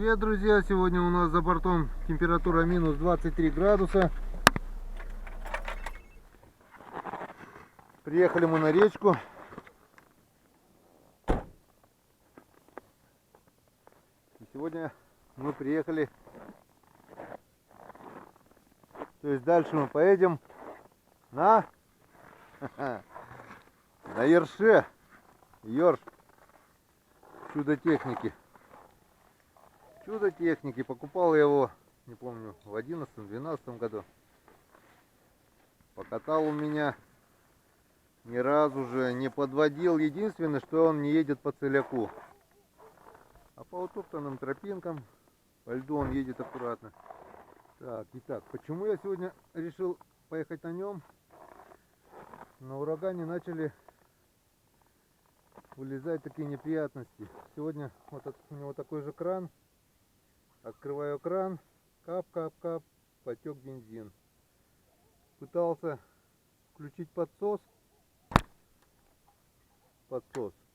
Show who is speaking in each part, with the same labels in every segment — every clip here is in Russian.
Speaker 1: Привет, друзья! Сегодня у нас за бортом температура минус 23 градуса. Приехали мы на речку. И сегодня мы приехали. То есть дальше мы поедем на ерше. Ёрш. Чудо техники. Чудо техники. Покупал я его, не помню, в 11-12 году. Покатал у меня, ни разу же не подводил. Единственное, что он не едет по целяку. А по утоптанным тропинкам, по льду он едет аккуратно. Так, итак, почему я сегодня решил поехать на нем? На урагане начали вылезать такие неприятности. Сегодня вот у него такой же кран. Открываю кран, кап-кап-кап, потек бензин. Пытался включить подсос,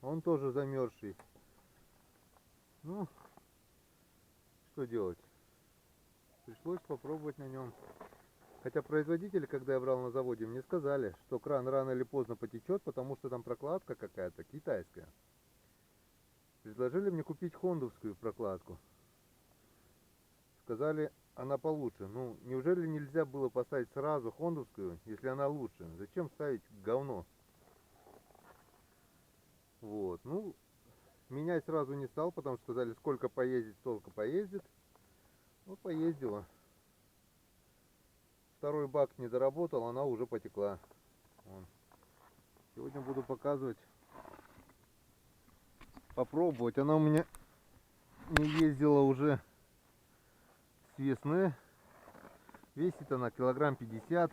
Speaker 1: он тоже замерзший. Ну, что делать? Пришлось попробовать на нем. Хотя производители, когда я брал на заводе, мне сказали, что кран рано или поздно потечет, потому что там прокладка какая-то китайская. Предложили мне купить хондовскую прокладку. Сказали, она получше. Ну, неужели нельзя было поставить сразу хондовскую, если она лучше? Зачем ставить говно? Вот, ну, менять сразу не стал, потому что сказали, сколько поездит, столько поездит. Ну, поездила. Второй бак не доработал, она уже потекла. Вон. Сегодня буду показывать, попробовать. Она у меня не ездила уже с весны. Весит она килограмм 50.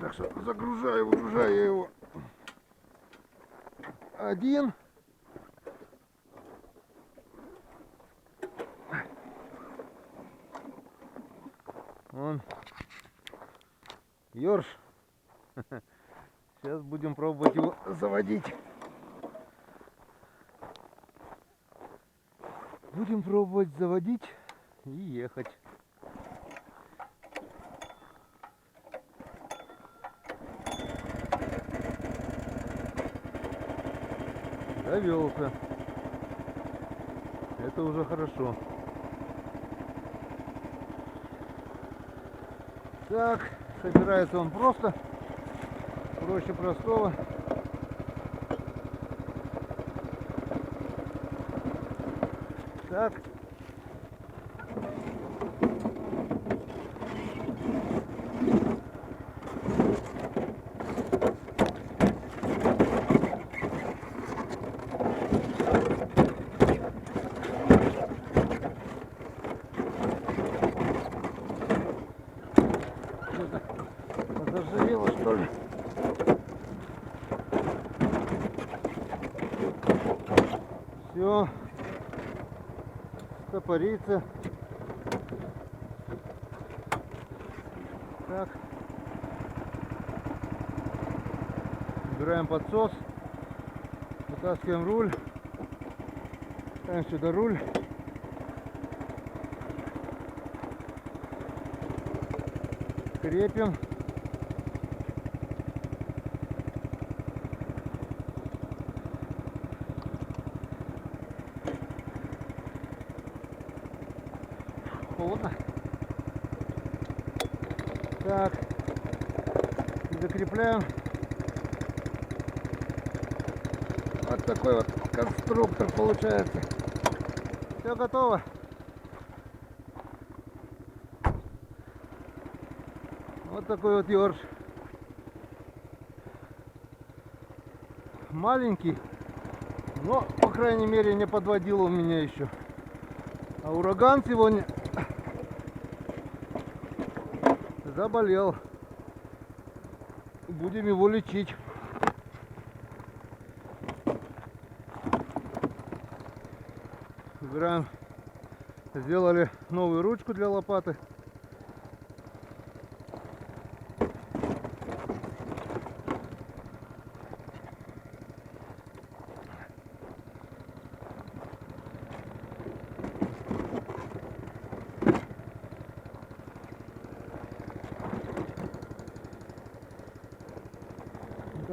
Speaker 1: Так что загружаю, выгружаю я его. Один. Вон. Ёрш. Сейчас будем пробовать его заводить. Будем пробовать заводить и ехать. Завелся. Это уже хорошо. Так, собирается он просто, проще простого. Так. Заржавело, что ли? Все. Стопорится. Так. Убираем подсос. Вытаскиваем руль. Ставим сюда руль. Крепим. Холодно. Так. И закрепляем. Вот такой вот конструктор получается. Все готово. Вот такой вот ёрш. Маленький, но, по крайней мере, не подводил у меня еще. А ураган сегодня заболел. Будем его лечить. Убираем. Сделали новую ручку для лопаты.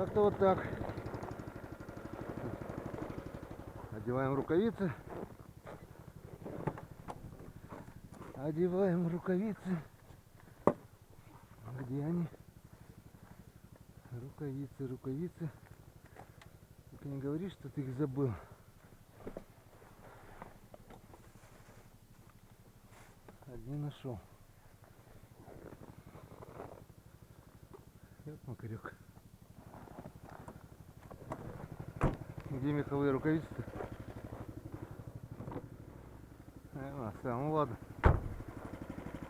Speaker 1: Как-то вот так. Одеваем рукавицы. Одеваем рукавицы. Где они? Рукавицы, рукавицы. Только не говори, что ты их забыл. Одни нашел. Вот макарек. Где меховые рукавицы-то? Ну ладно.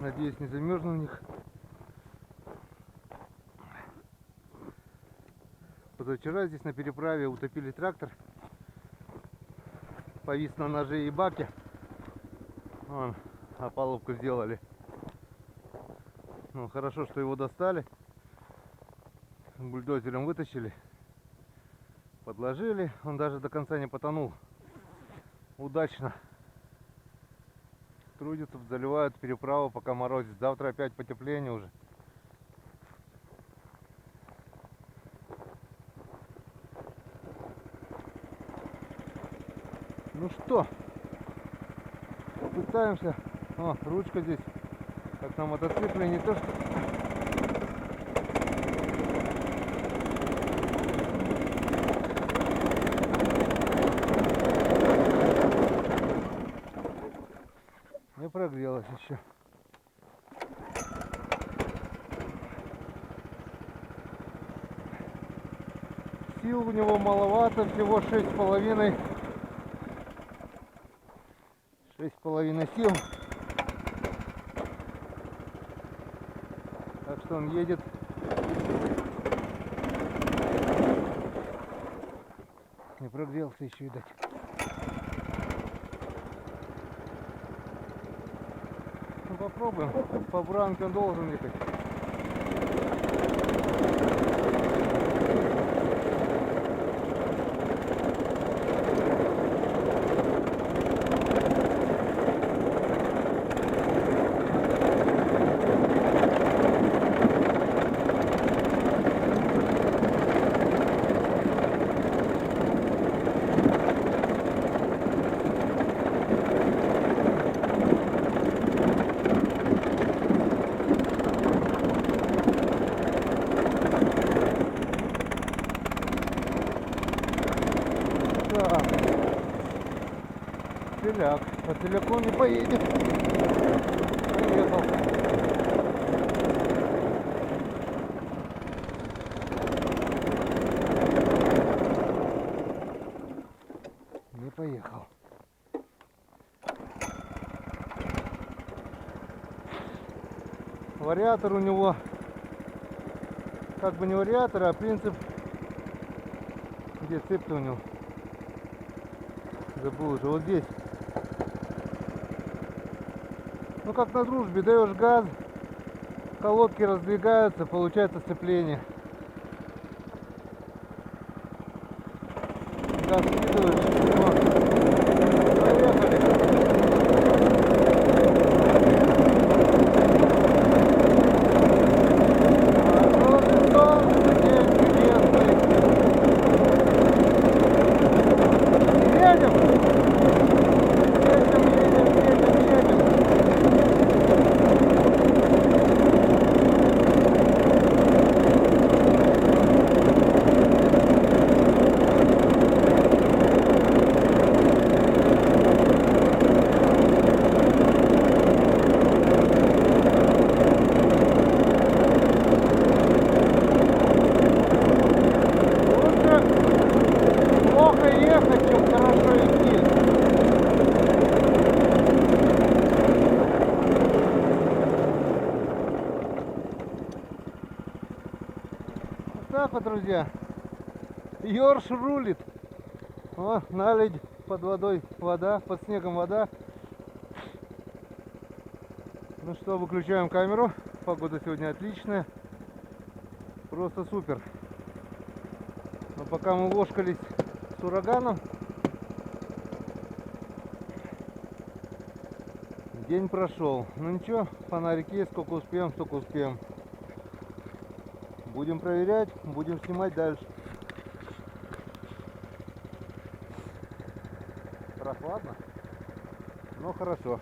Speaker 1: Надеюсь, не замерзну в них. Позавчера здесь на переправе утопили трактор. Повис на ноже и баке. Вон, опалубку сделали. Ну, хорошо, что его достали. Бульдозером вытащили. Подложили. Он даже до конца не потонул. Удачно. Трудятся, заливают переправу, пока морозит. Завтра опять потепление уже. Ну что, пытаемся. О, ручка здесь, как на мотоцикле, не то что. Не прогрелась еще. Сил у него маловато, всего 6,5 сил. Так что он едет. Не прогрелся еще, видать. Ну попробуем. По бранке он должен ехать. Целяк. По целяку не поедет. Поехал. Не поехал. Вариатор у него как бы не вариатор, а принцип. Где цепь-то у него? Забыл уже. Вот здесь. Ну как на дружбе, даешь газ, колодки раздвигаются, получается сцепление. Газ скидываешь. Поехали. Так вот, друзья, Йорш рулит. О, наледь, под водой вода, под снегом вода. Ну что, выключаем камеру. Погода сегодня отличная. Просто супер. Но пока мы вошкались с ураганом, день прошел. Ну ничего, фонарик есть, сколько успеем, столько успеем. Будем проверять, будем снимать дальше. Прохладно, но хорошо.